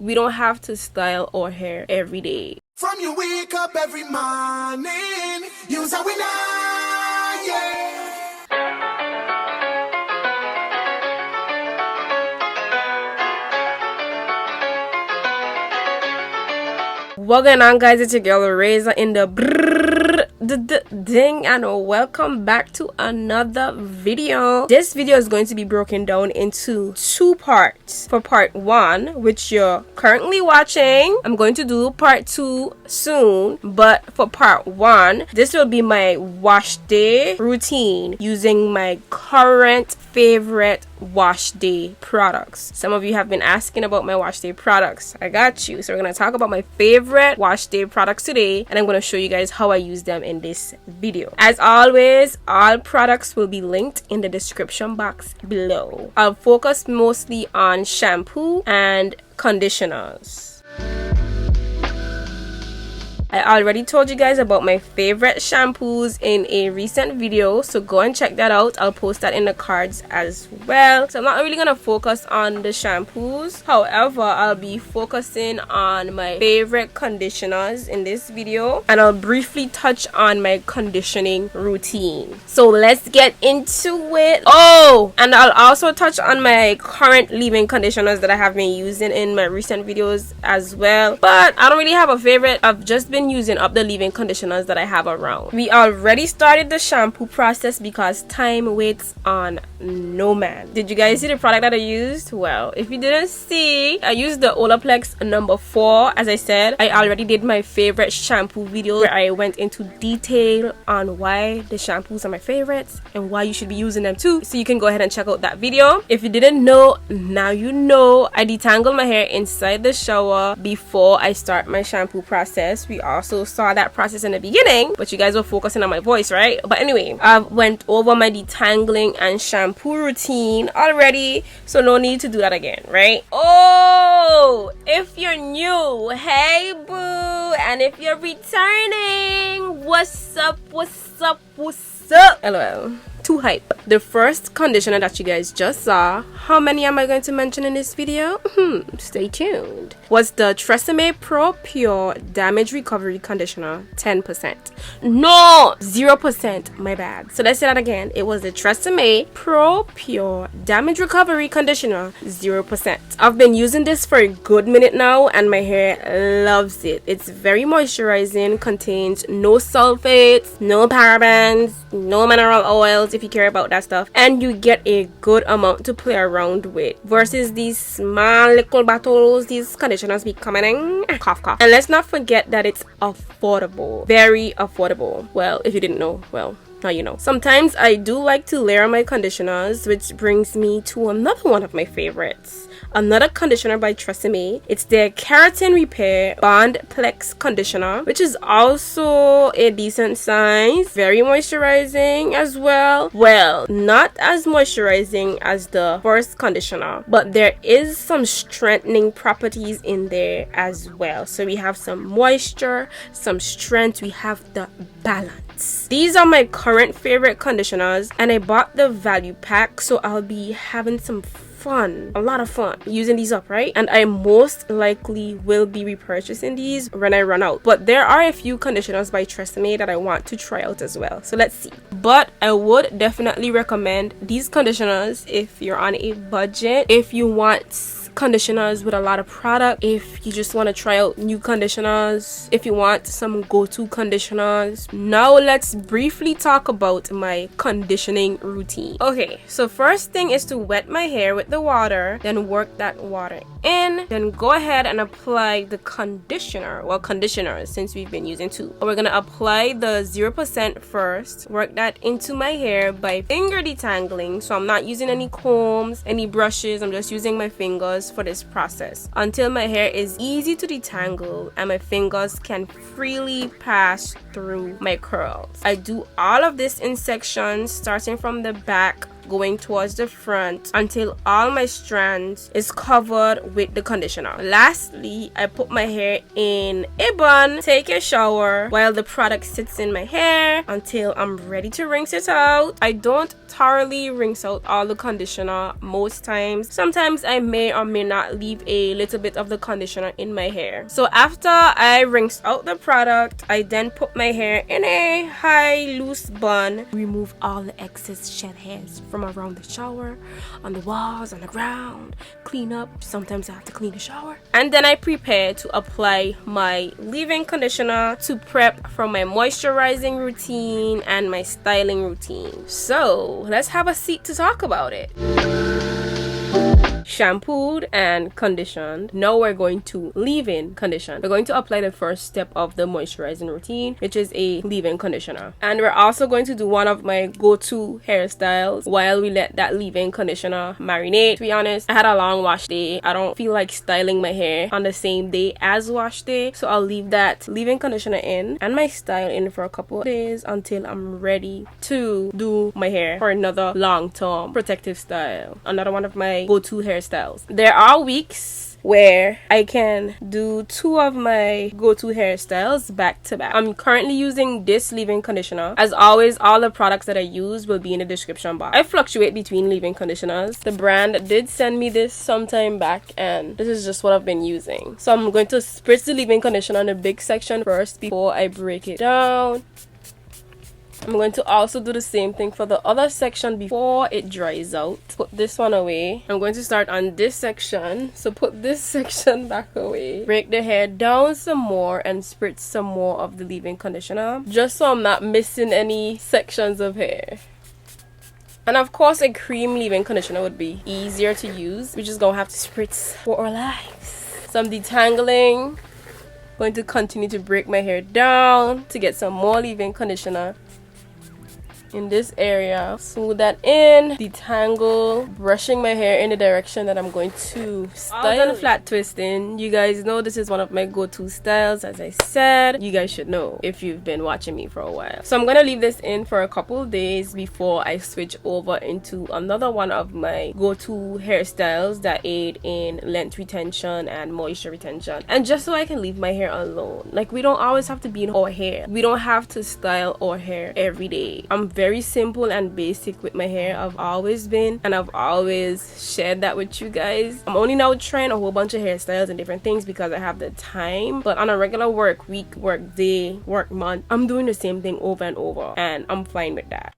we don't have to style our hair every day. From you wake up every morning, you's a winner, yeah. What going on, guys? It's your girl Razor in the ding, and welcome back to another video. This video is going to be broken down into two parts. For part one, which you're currently watching, I'm going to do part two soon, but for part one, this will be my wash day routine using my current favorite wash day products. Some of you have been asking about my wash day products. I got you. So we're going to talk about my favorite wash day products today, and I'm going to show you guys how I use them in this video. As always, all products will be linked in the description box below. I'll focus mostly on shampoo and conditioners. I already told you guys about my favorite shampoos in a recent video, so go and check that out. I'll post that in the cards as well. So I'm not really gonna focus on the shampoos. However, I'll be focusing on my favorite conditioners in this video, and I'll briefly touch on my conditioning routine. So let's get into it. Oh, and I'll also touch on my current leave-in conditioners that I have been using in my recent videos as well. But I don't really have a favorite. I've just been using up the leave-in conditioners that I have around. We already started the shampoo process because time waits on no man. Did you guys see the product that I used? Well, if you didn't see, I used the Olaplex number 4. As I said, I already did my favorite shampoo video where I went into detail on why the shampoos are my favorites and why you should be using them too. So you can go ahead and check out that video. If you didn't know, now you know. I detangle my hair inside the shower before I start my shampoo process. We also saw that process in the beginning, but you guys were focusing on my voice, right? But anyway, I went over my detangling and shampoo routine already, so no need to do that again, right? Oh, if you're new, hey boo, and if you're returning, what's up, what's up, what's up? LOL. Too hype. The first conditioner that you guys just saw, how many am I going to mention in this video? Stay tuned. Was the Tresemme Pro Pure Damage Recovery Conditioner 10%. No, 0%, my bad. So let's say that again. It was the Tresemme Pro Pure Damage Recovery Conditioner 0%. I've been using this for a good minute now, and my hair loves it. It's very moisturizing, contains no sulfates, no parabens, no mineral oils if you care about that stuff, and you get a good amount to play around with versus these small little bottles these conditioners be coming in. Cough cough. And let's not forget that it's affordable, very affordable. Well, if you didn't know, well, now you know. Sometimes I do like to layer my conditioners, which brings me to another one of my favorites. Another conditioner by Tresemme. It's their Keratin Repair Bond Plex Conditioner, which is also a decent size. Very moisturizing as well. Well, not as moisturizing as the first conditioner, but there is some strengthening properties in there as well. So we have some moisture, some strength, we have the balance. These are my current favorite conditioners, and I bought the value pack, so I'll be having some fun, a lot of fun using these up, right? And I most likely will be repurchasing these when I run out. But there are a few conditioners by Tresemme that I want to try out as well, so let's see. But I would definitely recommend these conditioners if you're on a budget, if you want conditioners with a lot of product, if you just want to try out new conditioners, if you want some go-to conditioners. Now let's briefly talk about my conditioning routine. Okay, so first thing is to wet my hair with the water, then work that water in, then go ahead and apply the conditioner, well, conditioners, since we've been using two. We're gonna apply the 0% first, work that into my hair by finger detangling. So I'm not using any combs, any brushes, I'm just using my fingers for this process until my hair is easy to detangle and my fingers can freely pass through my curls. I do all of this in sections, starting from the back going towards the front until all my strands is covered with the conditioner. Lastly, I put my hair in a bun, take a shower while the product sits in my hair until I'm ready to rinse it out. I don't thoroughly rinse out all the conditioner most times. Sometimes I may or may not leave a little bit of the conditioner in my hair. So after I rinse out the product, I then put my hair in a high loose bun, remove all the excess shed hairs from around the shower, on the walls, on the ground, clean up. Sometimes I have to clean the shower, and then I prepare to apply my leave-in conditioner to prep for my moisturizing routine and my styling routine. So let's have a seat to talk about it. Shampooed and conditioned. Now we're going to leave-in condition. We're going to apply the first step of the moisturizing routine, which is a leave-in conditioner. And we're also going to do one of my go-to hairstyles while we let that leave-in conditioner marinate. To be honest, I had a long wash day. I don't feel like styling my hair on the same day as wash day, so I'll leave that leave-in conditioner in and my style in for a couple of days until I'm ready to do my hair for another long-term protective style. Another one of my go-to hairstyles. There are weeks where I can do 2 of my go-to hairstyles back to back. I'm currently using this leave-in conditioner. As always, all the products that I use will be in the description box. I fluctuate between leave-in conditioners. The brand did send me this sometime back, and this is just what I've been using. So I'm going to spritz the leave-in conditioner on the big section first before I break it down. I'm going to also do the same thing for the other section before it dries out. Put this one away. I'm going to start on this section, so put this section back away. Break the hair down some more and spritz some more of the leave-in conditioner, just so I'm not missing any sections of hair. And of course, a cream leave-in conditioner would be easier to use. We're just gonna have to spritz for our lives. So I'm detangling. Going to continue to break my hair down to get some more leave-in conditioner in this area. Smooth that in, detangle, brushing my hair in the direction that I'm going to style. All flat twisting. You guys know this is one of my go-to styles. As I said, you guys should know if you've been watching me for a while. So I'm gonna leave this in for a couple of days before I switch over into another one of my go-to hairstyles that aid in length retention and moisture retention, and just so I can leave my hair alone. Like, we don't always have to be in our hair. We don't have to style our hair every day. I'm very simple and basic with my hair. I've always been, and I've always shared that with you guys. I'm only now trying a whole bunch of hairstyles and different things because I have the time, but on a regular work week, work day, work month, I'm doing the same thing over and over, and I'm fine with that.